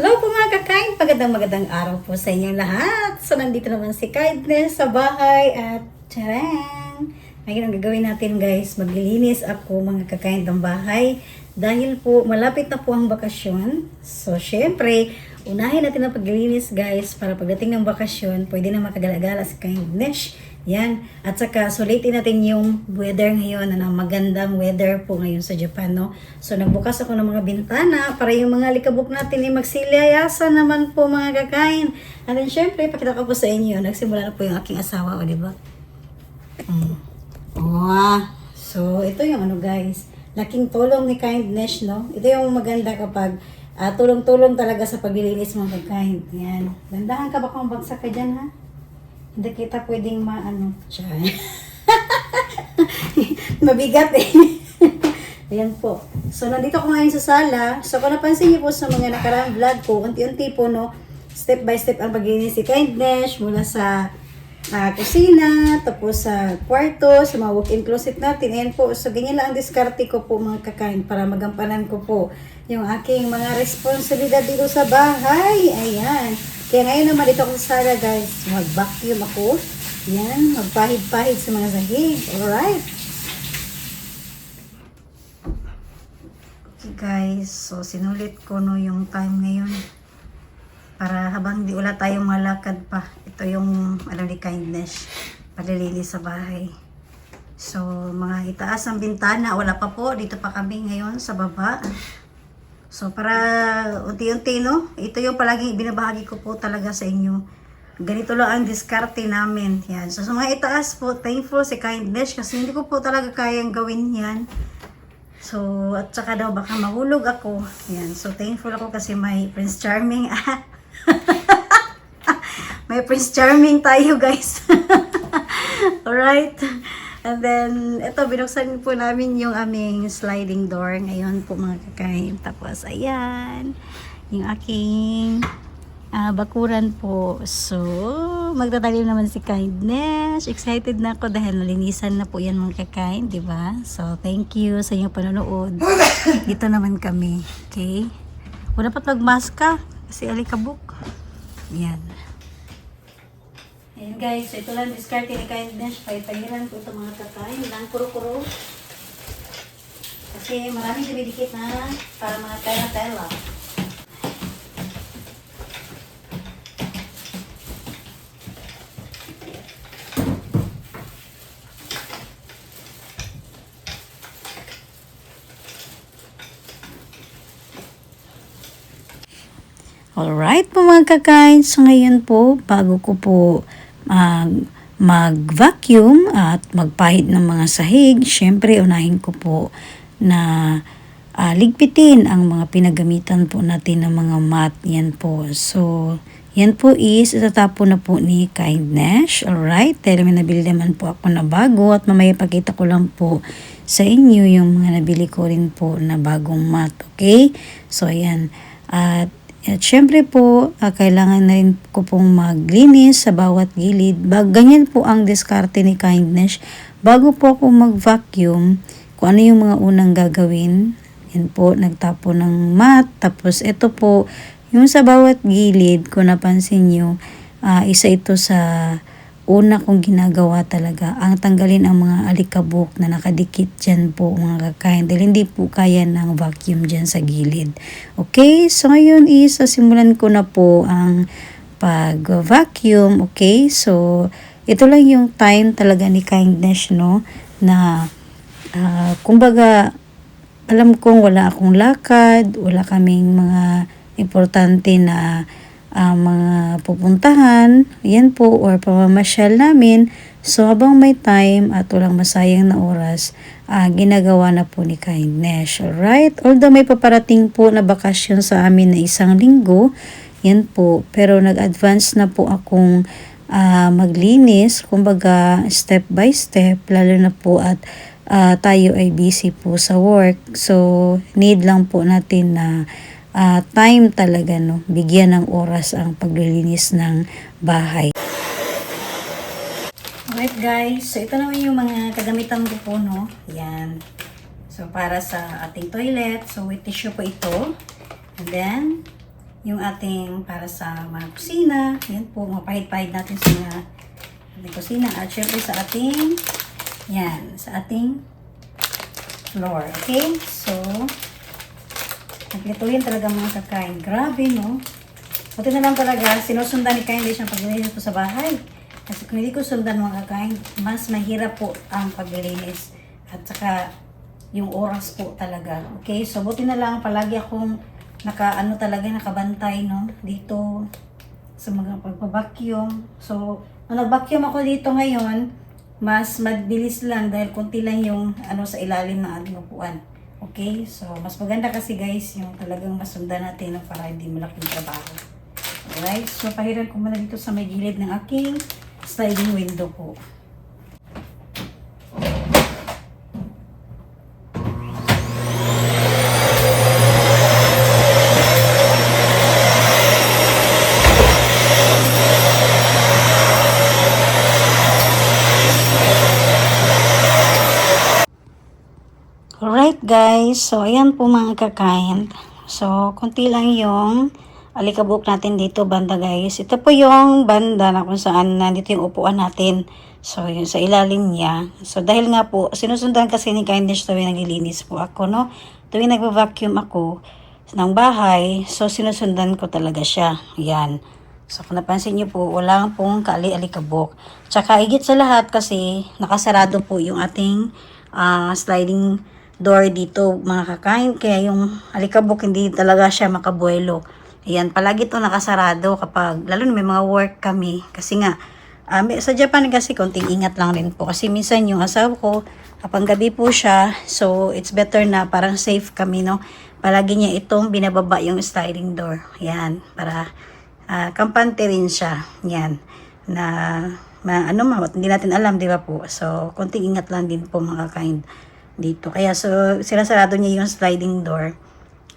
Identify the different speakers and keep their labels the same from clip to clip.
Speaker 1: Hello po mga kakain, magandang araw po sa inyong lahat. So nandito naman si Kindness sa bahay at tcharam! Ngayon ang gagawin natin guys, maglilinis ako mga kakain ng bahay dahil po malapit na po ang bakasyon. So syempre, unahin natin ang paglilinis guys para pagdating ng bakasyon, pwede na makagala-gala si Kindness. Yan. At saka sulitin natin yung weather ngayon, magandang weather po ngayon sa Japan, no? So nagbukas ako ng mga bintana para yung mga alikabok natin ay magsilayasan naman po mga kakain. At then syempre, pakita ko po sa inyo, nagsimula na po yung aking asawa, o diba? Wow. So ito yung ano guys, laking tulong ni Kindness, no? Ito yung maganda kapag tulong-tulong talaga sa paglilinis mga kakain. Yan. Dandahan ka ba kung bagsak ka dyan, ha? Hindi kita pwedeng maano. Mabigat eh. Ayan po. So, nandito ako ngayon sa sala. So, kung napansin niyo po sa mga nakaraang vlog ko, unti-unti po, no, step by step ang paglinis si Kindness mula sa kusina, tapos sa kwarto, sa mga walk-in closet natin. Ayan po. So, ganyan lang ang diskarte ko po mga kakain para magampanan ko po yung aking mga responsibilidad dito sa bahay. Ayan. Kaya ngayon naman dito ako sa sala guys, mag-vacuum ako. Yan, magpahid-pahid sa mga sahig. Alright. Okay guys, so sinulit ko no yung time ngayon. Para habang di wala tayong malakad pa. Ito yung ni Kindness, palilinis sa bahay. So mga itaas ang bintana, wala pa po. Dito pa kami ngayon sa baba. So, para unti-unti, no? Ito yung palaging binabahagi ko po talaga sa inyo. Ganito lang ang diskarte namin. Yan. So, sa mga itaas po, thankful si Kindness kasi hindi ko po talaga kayang gawin yan. So, at saka daw baka mahulog ako. Yan. So, thankful ako kasi may Prince Charming. May Prince Charming tayo, guys. Alright. And then, ito, binuksan po namin yung aming sliding door. Ngayon po mga kakain. Tapos, ayan. Yung aking bakuran po. So, magtatalim naman si Kindness. Excited na ako dahil nalinisan na po yan mga kakain, di ba? So, thank you sa inyong panonood. Dito naman kami. Okay? Wala pa mag-mask ka kasi alikabok. Yan. Ayan guys, so ito lang diskarte ni Kindness. Pahiran ko ito mga kakain. Lang kuro-kuro. Kasi maraming dumidikit na para mga tela-tela. Alright po mga kakain. So ngayon po, bago ko po mag-vacuum at magpahid ng mga sahig, syempre unahin ko po na ligpitin ang mga pinagamitan po natin ng mga mat. Yan po. So, yan po is itatapon na po ni Kindness. Alright. Dahil may nabili naman po ako na bago at mamaya pakita ko lang po sa inyo yung mga nabili ko rin po na bagong mat. Okay? So, ayan. At syempre po, kailangan na rin ko pong maglinis sa bawat gilid. Ganyan po ang diskarte ni Kindness. Bago po ako mag-vacuum, kung ano yung mga unang gagawin, yan po, nagtapo ng mat. Tapos ito po, yung sa bawat gilid, kung napansin nyo, isa ito sa una kong ginagawa talaga, ang tanggalin ang mga alikabok na nakadikit dyan po mga kakain dahil hindi po kaya ng vacuum dyan sa gilid. Okay, so ngayon simulan ko na po ang pag-vacuum. Okay, so ito lang yung time talaga ni Kindness, no, na kumbaga alam kong wala akong lakad, wala kaming mga importante na mga pupuntahan, yan po, or pamamasyal namin. So, habang may time at walang masayang na oras, ginagawa na po ni Kindness. Alright? Although may paparating po na bakasyon sa amin na 1 linggo, yan po. Pero nag-advance na po akong maglinis, kumbaga step by step, lalo na po at tayo ay busy po sa work. So, need lang po natin na time talaga, no, bigyan ng oras ang paglilinis ng bahay. Alright guys, so ito naman yung mga kagamitan ko po, no. Yan. So para sa ating toilet, so with tissue po ito. And then yung ating para sa mga kusina. Yan po, mapahid-pahid natin sa mga ating kusina. At syempre sa ating, yan, sa ating floor. Okay? So, naglituhin talaga mga kakain. Grabe, no? Buti na lang talaga, sinusundan ni Candice ang paglilinis po sa bahay. Kasi kung hindi ko sundan mga kakain, mas mahirap po ang paglilinis. At saka, yung oras po talaga. Okay? So, buti na lang palagi akong nakabantay, no? Dito sa mga pagpa-vacuum. So, nung nag-vacuum ako dito ngayon, mas mabilis lang dahil konti lang yung sa ilalim ng ating upuan. Okay? So, mas maganda kasi guys, yung talagang masundan natin para hindi malaking trabaho. Alright? So, pahiran ko muna dito sa may gilid ng aking sliding window po. Alright guys, so ayan po mga kakain. So, konti lang yung alikabok natin dito banda guys. Ito po yung banda na kung saan nandito yung upuan natin. So, yun sa ilalim niya. So, dahil nga po, sinusundan kasi ni Kindness tuwing naglilinis po ako, no? Tuwing nagva-vacuum ako ng bahay, so sinusundan ko talaga siya. Yan. So, kung napansin niyo po, wala pong kaali-alikabok. Tsaka, higit sa lahat kasi nakasarado po yung ating sliding door dito mga kakain, kaya yung alikabok hindi talaga siya makabuelo. Ayan, palagi ito nakasarado kapag lalo na may mga work kami kasi nga sa Japan kasi konting ingat lang rin po kasi minsan yung asawa ko kapag gabi po siya, so it's better na parang safe kami, no, palagi niya itong binababa yung sliding door. Ayan, para kampante rin siya. Yan, na hindi natin alam, di ba po? So, konting ingat lang din po mga kakain dito. Kaya so, sinasarado niya yung sliding door.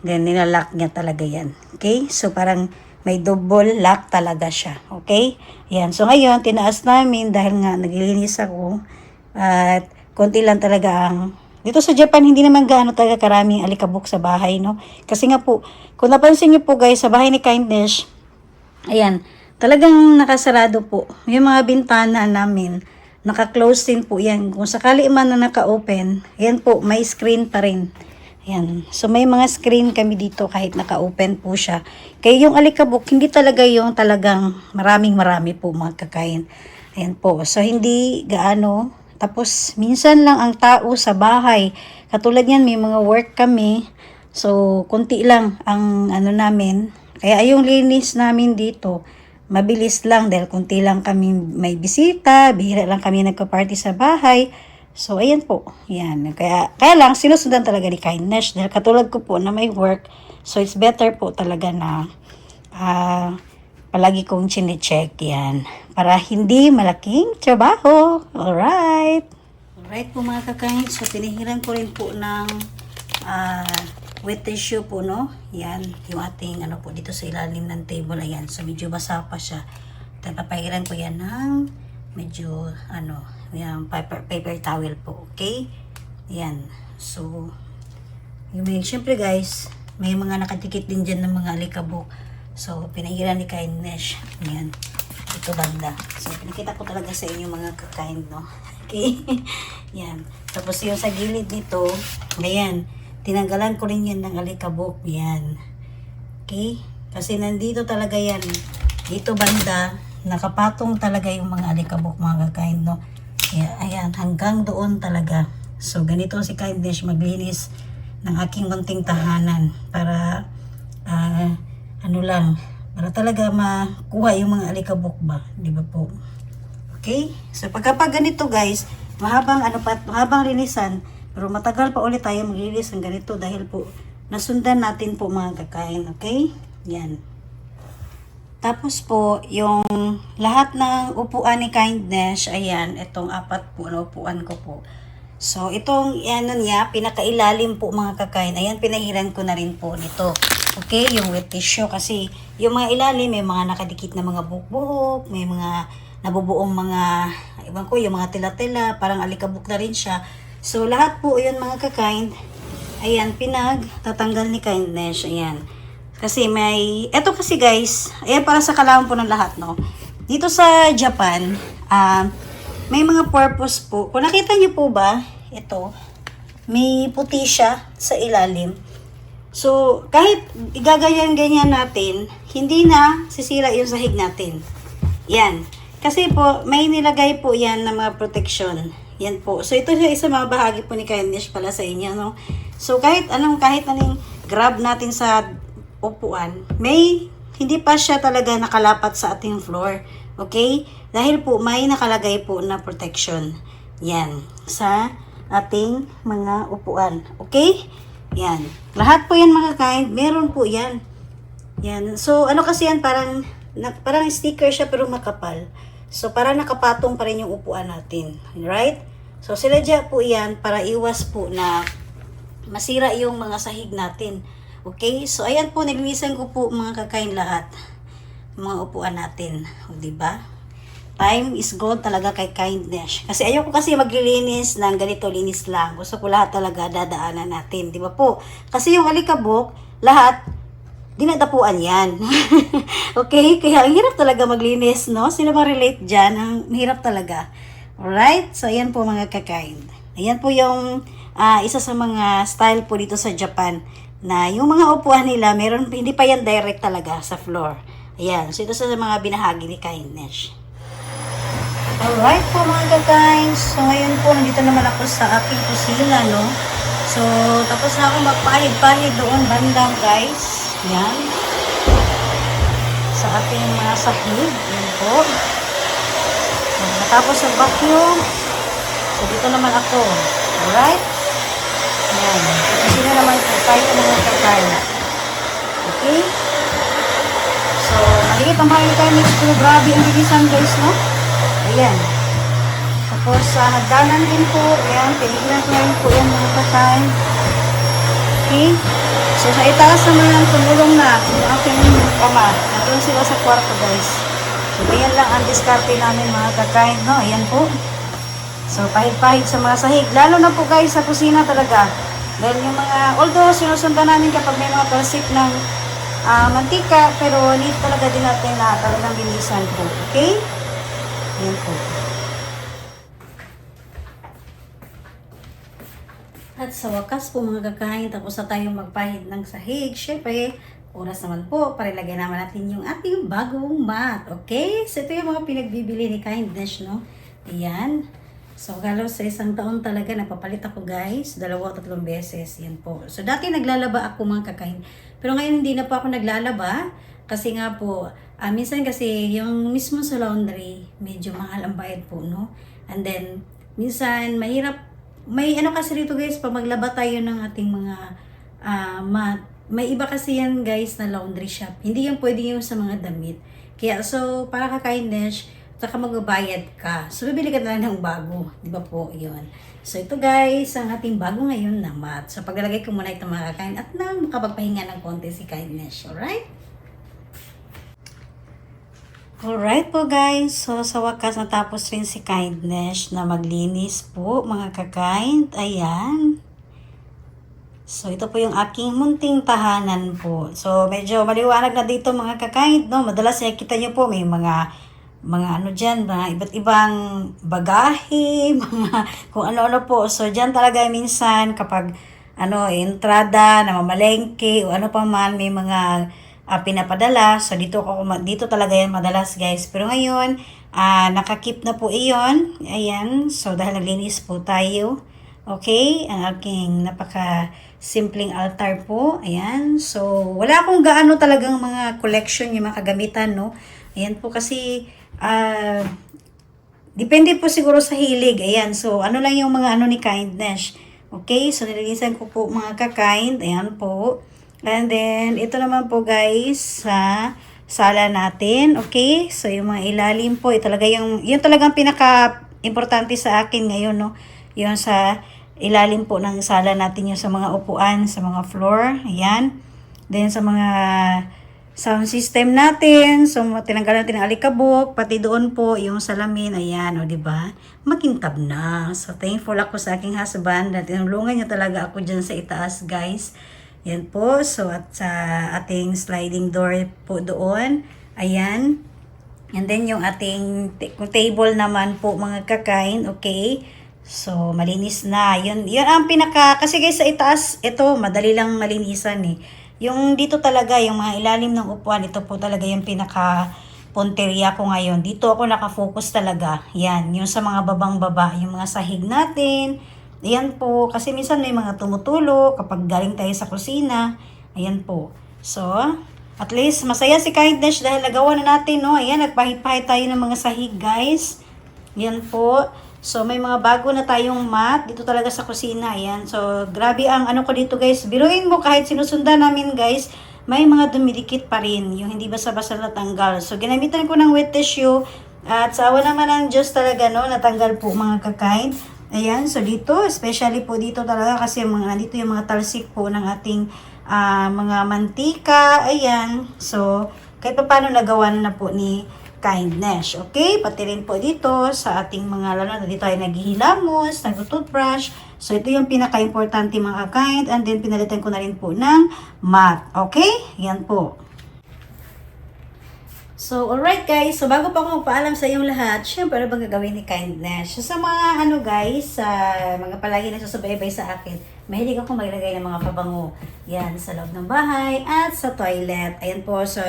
Speaker 1: Then, nilalock niya talaga yan. Okay? So, parang may double lock talaga siya. Okay? Yan. So, ngayon, tinaas namin dahil nga naglilinis ako. At, konti lang talaga ang dito sa Japan, hindi naman gaano talaga karaming alikabok sa bahay, no? Kasi nga po, kung napansin niyo po guys, sa bahay ni Kindness, ayan, talagang nakasarado po. Yung mga bintana namin, naka-close din po yan. Kung sakali man na naka-open, yan po, may screen pa rin. Yan. So, may mga screen kami dito kahit naka-open po siya. Kaya yung alikabok, hindi talaga yung talagang marami po mga kakain. Ayan po. So, hindi gaano. Tapos, minsan lang ang tao sa bahay. Katulad yan, may mga work kami. So, konti lang ang namin. Kaya yung linis namin dito, mabilis lang dahil kunti lang kami may bisita, bihira lang kami nagka-party sa bahay. So, ayan po. Yan. Kaya lang, sinusundan talaga ni Kindness. Dahil katulad ko po na may work. So, it's better po talaga na palagi kong chine-check yan. Para hindi malaking trabaho. Alright. Alright po mga kakain. So, pinihiran ko rin po ng wet tissue po, no? Yan, yung ating po dito sa ilalim ng table. Ayan, so medyo basa pa siya. Papahiran ko yan ng medyo yung paper towel po. Okay? Yan. So, syempre guys, may mga nakadikit din dyan ng mga alikabok. So, pinahiran ni Kindness. Yan. Ito banda. So, pinakita ko talaga sa inyo mga kakain, no? Okay? Yan. Tapos yung sa gilid nito, ayan, tinanggalan ko rin yan ng alikabok. Yan. Okay? Kasi nandito talaga yan. Dito banda, nakapatong talaga yung mga alikabok mga kakain, no? Ayan, hanggang doon talaga. So, ganito si Kindness maglinis ng aking munting tahanan para para talaga makuha yung mga alikabok ba, di ba po? Okay? So, pagkapag ganito guys, mahabang linisan, pero matagal pa ulit tayo maglinis ng ganito dahil po nasundan natin po mga kakain. Okay? Yan. Tapos po, yung lahat ng upuan ni Kindness, ayan, itong 4 po na upuan ko po. So, itong niya, pinakailalim po mga kakain. Ayan, pinahiran ko na rin po nito. Okay, yung wet tissue. Kasi yung mga ilalim, may mga nakadikit na mga buhok-buhok, may mga nabubuong mga, yung mga tila-tila, parang alikabok na rin siya. So, lahat po yun mga kakain, ayan, tatanggal ni Kindness, ayan. Kasi eto kasi guys, ayan para sa kalaman po ng lahat, no? Dito sa Japan, may mga purpose po. Kung nakita niyo po ba, ito, may puti siya sa ilalim. So, kahit igaganyan-ganyan natin, hindi na sisira yung sahig natin. Yan. Kasi po, may nilagay po yan na mga protection. Yan po. So, ito yung isa mga bahagi po ni Kindness pala sa inyo, no? So, kahit anong grab natin sa upuan, hindi pa siya talaga nakalapat sa ating floor. Okay? Dahil po, may nakalagay po na protection. Yan. Sa ating mga upuan. Okay? Yan. Lahat po yan mga kind, meron po yan. Yan. So, ano kasi yan, parang sticker siya pero makapal. So, parang nakapatong pa rin yung upuan natin. Right? So, sinadya po yan para iwas po na masira yung mga sahig natin. Okay? So, ayan po, nilinisan ko po mga kakain lahat. Mga upuan natin. O, diba? Time is gold talaga kay Kindness. Kasi ayoko kasi maglilinis ng ganito, linis lang. Gusto ko lahat talaga dadaanan natin. Di ba po? Kasi yung alikabok, lahat, dinadapuan yan. Okay? Kaya ang hirap talaga maglinis, no? Sino ma-relate dyan? Ang hirap talaga. Alright? So, ayan po mga kakain. Ayan po yung isa sa mga style po dito sa Japan na yung mga upuan nila, hindi pa yan direct talaga sa floor. Ayan. So, ito sa mga binahagi ni Kindness. Alright po mga kakain. So ngayon po, nandito naman ako sa aking kusina, no? So, tapos na ako magpahid-pahid doon bandang guys. Yan. Sa ating mga sahig. Yan po. So, natapos sa vacuum. So, dito naman ako. Alright? Yan. Sa kusina naman po tayo mga kakain. Okay? So, maliit ang bahay ni Kindness. Pero grabe ang bilisan guys, no? Ayan. Tapos, nagdanan din po. Ayan, tinignan ko rin po yan mga kakain. Okay? So, sa itaas naman, tumulong na yung aking kama. Nandun sila sa kwarto, guys. So, ayan lang ang diskarte namin mga kakain, no? Ayan po. So, pahid-pahid sa mga sahig. Lalo na po, guys, sa kusina talaga. Dahil yung although, sinusundan namin kapag may mga talsik ng mantika, pero need talaga din natin na talagang bilisan po. Okay? Ayan po. At sa wakas po mga kakain, tapos na tayong magpahid ng sahig. Syempre, oras naman po para ilagay naman natin yung ating bagong mat. Okay? So, ito yung mga pinagbibili ni Kindness, no? Ayan. So, galaw sa isang taon talaga, napapalit ako guys. 2 o 3 beses. Yan po. So, dati naglalaba ako mga kakain. Pero ngayon hindi na po ako naglalaba. Kasi nga po, minsan kasi yung mismo sa laundry, medyo mahal ang bayad po, no? And then, minsan mahirap. May kasi rito guys, pag maglaba tayo ng ating mga mat, may iba kasi yan guys na laundry shop. Hindi yan pwede yung sa mga damit. Kaya so, para ka Kindness, saka magbabayad ka. So, bibili ka na lang ng bago. Di ba po? Yun. So, ito guys, ang ating bago ngayon na mat. So, paglalagay ko muna ito mga kakain at na makapagpahinga ng konti si Kindness. Alright? Alright po guys, so sa wakas natapos rin si Kindness na maglinis po mga kakain. Ayan. So ito po yung aking munting tahanan po. So medyo maliwanag na dito mga kakain, no? Madalas nakikita nyo po may mga dyan, mga iba't ibang bagahe, mga kung ano-ano po. So dyan talaga minsan kapag entrada, namamalengke o ano pa man, may mga pinapadala. So, dito talaga yan madalas, guys. Pero ngayon, nakakip na po iyon. Ayan. So, dahil naglinis po tayo. Okay. Ang aking napaka-simpleng altar po. Ayan. So, wala akong gaano talagang mga collection yung mga kagamitan, no? Ayan po kasi, depende po siguro sa hilig. Ayan. So, ano lang yung mga ni Kindness. Okay. So, nililisan ko po mga kakain. Ayan po. And then, ito naman po guys, sa sala natin. Okay? So, yung mga ilalim po, yun talagang pinaka-importante sa akin ngayon, no? Yung sa ilalim po ng sala natin, yung sa mga upuan, sa mga floor. Ayan. Then, sa mga sound system natin. So, tinanggal natin ang alikabok. Pati doon po, yung salamin. Ayan, o, diba? Makintab na. So, thankful ako sa aking husband. Tinulungan niya talaga ako dyan sa itaas, guys. Yan po. So, at sa ating sliding door po doon. Ayan. And then, yung ating table naman po, mga kakain. Okay. So, malinis na. Yun ang pinaka, kasi guys, sa itaas, ito, madali lang malinisan eh. Yung dito talaga, yung mga ilalim ng upuan, ito po talaga yung pinaka punteriya ko ngayon. Dito ako nakafocus talaga. Yan, yung sa mga babang-baba, yung mga sahig natin. Ayan po, kasi minsan may mga tumutulo kapag galing tayo sa kusina. Ayan po. So, at least masaya si Kindness dahil nagawa na natin, no? Ayan, nagpahit-pahit tayo ng mga sahig, guys. Ayan po. So, may mga bago na tayong mat dito talaga sa kusina. Ayan. So, grabe ang ano ko dito, guys. Biruin mo kahit sinusundan namin, guys, may mga dumidikit pa rin, yung hindi basta-basta natanggal. So, ginamitan ko ng wet tissue at sa awa naman ng Diyos talaga, no, natanggal po mga kakain. Ayan, so dito, especially po dito talaga kasi mga, dito yung mga talsik po ng ating mga mantika. Ayan, so kahit pa paano nagawa na po ni Kindness. Okay, pati rin po dito sa ating mga, lalo na dito ay naghihilamos, nag-toothbrush. So, ito yung pinaka-importante mga kind. And then, pinalitan ko na rin po ng mat. Okay? Yan po. So, alright guys. So, bago pa ako magpaalam sa inyong lahat, syempre, ano bang gagawin ni Kindness? So, sa mga guys, sa mga palagi na susubaybay sa akin, mahilig ako maglagay ng mga pabango. Yan, sa loob ng bahay at sa toilet. Ayan po. So,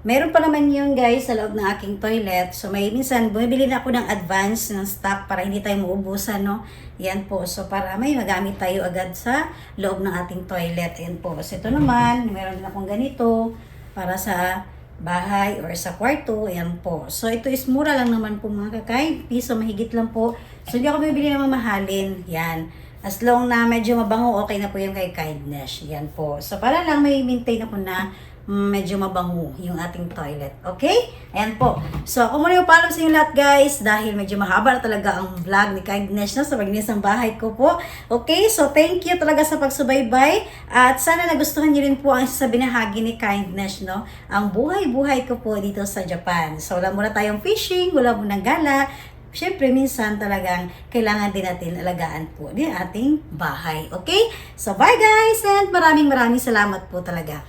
Speaker 1: meron pa naman yun guys sa loob ng aking toilet. So, may minsan, bumibili na ako ng advance ng stock para hindi tayo maubusan, no? Yan po. So, para may magamit tayo agad sa loob ng ating toilet. Ayan po. So, ito naman, meron din akong ganito para sa bahay or sa kwarto. Ayan po. So, ito is mura lang naman po mga kakain. Piso, mahigit lang po. So, hindi ako bibili ng mamahalin. Yan. As long na medyo mabango, okay na po yung kay Kindness. Yan po. So, para lang may maintain ako na medyo mabango yung ating toilet. Okay? Ayan po. So, ako muna yung paalam sa inyo lahat guys dahil medyo mahaba na talaga ang vlog ni Kindness na sa paglinis ng bahay ko po. Okay? So, thank you talaga sa pagsubaybay at sana nagustuhan niyo rin po ang binahagi ni Kindness, no? Ang buhay-buhay ko po dito sa Japan. So, wala muna tayong fishing, wala muna gala. Siyempre, minsan talagang kailangan din natin alagaan po din ating bahay. Okay? So, bye guys and maraming salamat po talaga.